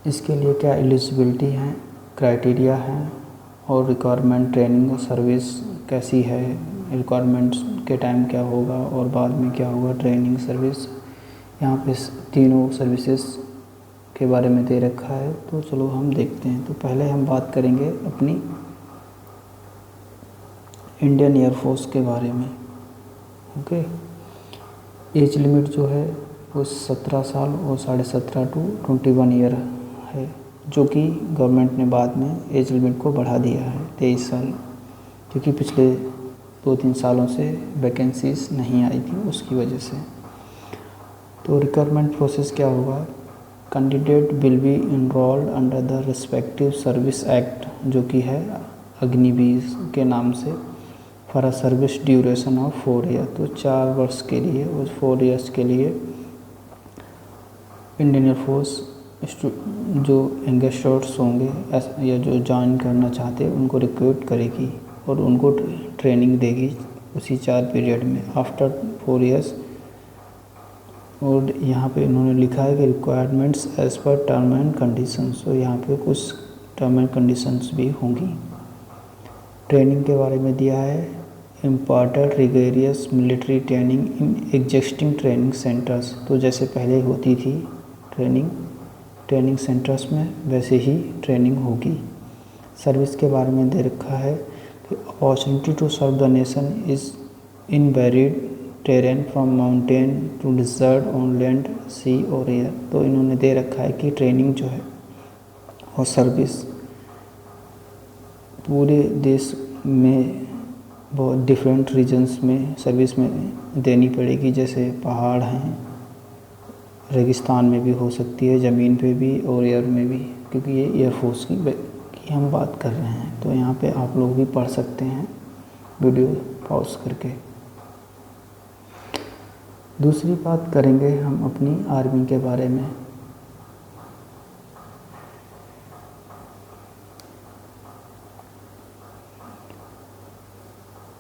इसके लिए क्या एलिजिबिलिटी है, क्राइटेरिया है और रिक्वायरमेंट, ट्रेनिंग और सर्विस कैसी है, रिक्वायरमेंट्स के टाइम क्या होगा और बाद में क्या होगा, ट्रेनिंग सर्विस। यहाँ पे तीनों सर्विसेज के बारे में दे रखा है। तो चलो हम देखते हैं। तो पहले हम बात करेंगे अपनी इंडियन एयरफोर्स के बारे में। ओके, एज लिमिट जो है वो 17 साल और 17.5 टू 21 ईयर है, जो कि गवर्नमेंट ने बाद में एज लिमिट को बढ़ा दिया है 23 साल, क्योंकि पिछले 2-3 सालों से वैकेंसीज नहीं आई थी उसकी वजह से। तो रिक्वायरमेंट प्रोसेस क्या होगा, candidate will be enrolled under the respective service act, जो कि है अग्निवीर के नाम से, for a service duration of 4 year. तो 4 वर्ष के लिए और 4 ईयर्स के लिए इंडियन एयरफोर्स जो यंगस्टर्स होंगे या जो ज्वाइन करना चाहते हैं उनको रिक्रूट करेगी और उनको ट्रेनिंग देगी उसी 4 पीरियड में आफ्टर 4 ईयर्स। और यहाँ पे इन्होंने लिखा है कि requirements as per term and conditions. तो यहाँ पे कुछ टर्म एंड कंडीशंस भी होंगी। ट्रेनिंग के बारे में दिया है, imparted rigorous military training in existing training centres. तो जैसे पहले होती थी ट्रेनिंग सेंटर्स में, वैसे ही ट्रेनिंग होगी। सर्विस के बारे में दे रखा है कि opportunity to serve the nation is in varied terrain from mountain to desert on land, sea और एयर। तो इन्होंने दे रखा है कि ट्रेनिंग जो है और सर्विस पूरे देश में बहुत डिफरेंट रीजन्स में सर्विस में देनी पड़ेगी। जैसे पहाड़ हैं, रेगिस्तान में भी हो सकती है, ज़मीन पे भी और एयर में भी, क्योंकि ये एयरफोर्स की हम बात कर रहे हैं। तो यहाँ पे आप लोग भी पढ़ सकते हैं वीडियो पॉज करके। दूसरी बात करेंगे हम अपनी आर्मी के बारे में।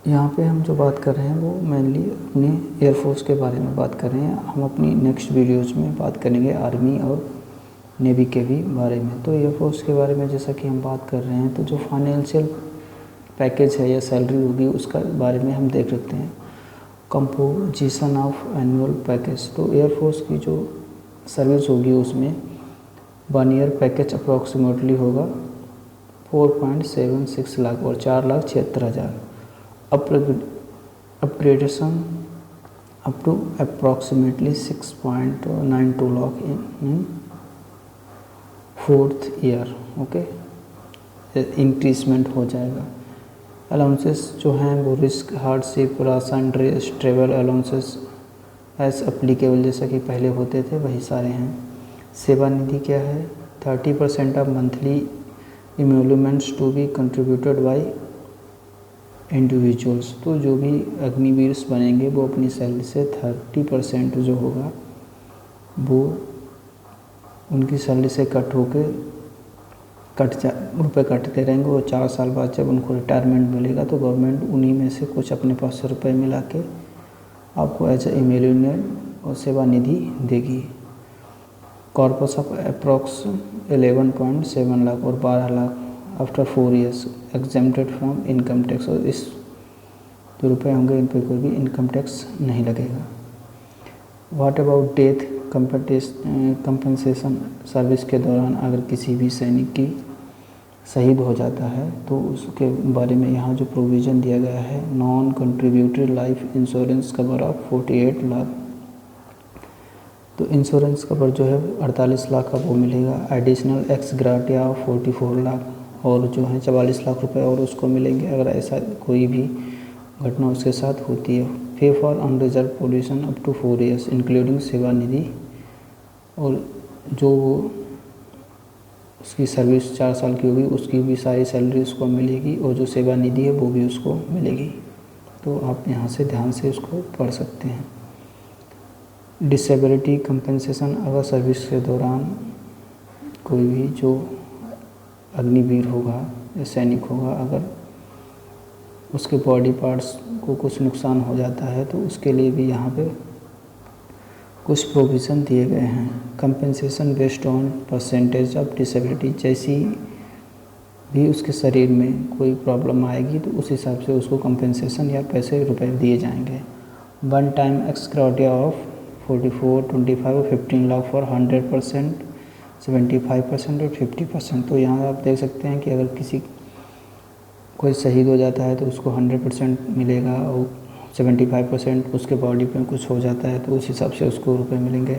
यहाँ पे हम जो बात कर रहे हैं वो मेनली अपने एयरफोर्स के बारे में बात कर रहे हैं। हम अपनी नेक्स्ट वीडियोज़ में बात करेंगे आर्मी और नेवी के भी बारे में। तो एयरफोर्स के बारे में जैसा कि हम बात कर रहे हैं, तो जो फाइनेंशियल पैकेज है या सैलरी होगी उसका बारे में हम देख सकते हैं। कंपोजिशन ऑफ एनुअल पैकेज, तो एयरफोर्स की जो सर्विस होगी उसमें 1 ईयर पैकेज अप्रॉक्सीमेटली होगा 4.76 लाख और 4,76,000। Upgradation up to approximately 6.92 lakh in 4th year. Okay, increasement हो जाएगा। अलाउंसेस जो हैं वो risk, hardship, ration, dress, travel allowances as applicable, जैसा कि पहले होते थे वही सारे हैं। सेवा निधि क्या है, 30% of monthly emoluments to be contributed by individuals. तो जो भी अग्निवीर बनेंगे वो अपनी सैलरी से 30% जो होगा वो उनकी सैलरी से कट होके रुपये कटते रहेंगे और 4 साल बाद जब उनको रिटायरमेंट मिलेगा तो गवर्नमेंट उन्हीं में से कुछ अपने पास से रुपये मिला के आपको एज ए इमोल्यूमेंट और सेवा निधि देगी। कॉर्पस ऑफ अप्रॉक्स 11.7 लाख और 12 lakh after 4 years exempted from income tax. और इस जो रुपये होंगे इन पर कोई भी इनकम टैक्स नहीं लगेगा। What about death compensation, service के दौरान अगर किसी भी सैनिक की शहीद हो जाता है तो उसके बारे में यहाँ जो प्रोविज़न दिया गया है, non contributory life insurance cover of 48 lakh. तो इंश्योरेंस कवर जो है 48 लाख का वो मिलेगा। एडिशनल एक्स ग्राटिया 44 लाख और जो है 44 लाख रुपए और उसको मिलेंगे अगर ऐसा कोई भी घटना उसके साथ होती है। Pay for unreserve position up to 4 years including Seva Nidhi, और जो उसकी सर्विस 4 साल की होगी उसकी भी सारी सैलरी उसको मिलेगी और जो सेवा निधि है वो भी उसको मिलेगी। तो आप यहाँ से ध्यान से उसको पढ़ सकते हैं। डिसेबिलिटी कंपनसेशन, अगर सर्विस के दौरान कोई भी जो अग्निवीर होगा या सैनिक होगा अगर उसके बॉडी पार्ट्स को कुछ नुकसान हो जाता है तो उसके लिए भी यहाँ पे कुछ प्रोविज़न दिए गए हैं। Compensation based on percentage of disability, जैसी भी उसके शरीर में कोई प्रॉब्लम आएगी तो उस हिसाब से उसको कंपेंसेशन या पैसे रुपए दिए जाएंगे। वन टाइम एक्स ग्रेडिया ऑफ 44, 25 और 15 लाख फॉर 100%, 75% और 50%। तो यहाँ आप देख सकते हैं कि अगर किसी कोई शहीद हो जाता है तो उसको 100% मिलेगा और 75% उसके बॉडी पे कुछ हो जाता है तो उस हिसाब से उसको रुपए मिलेंगे।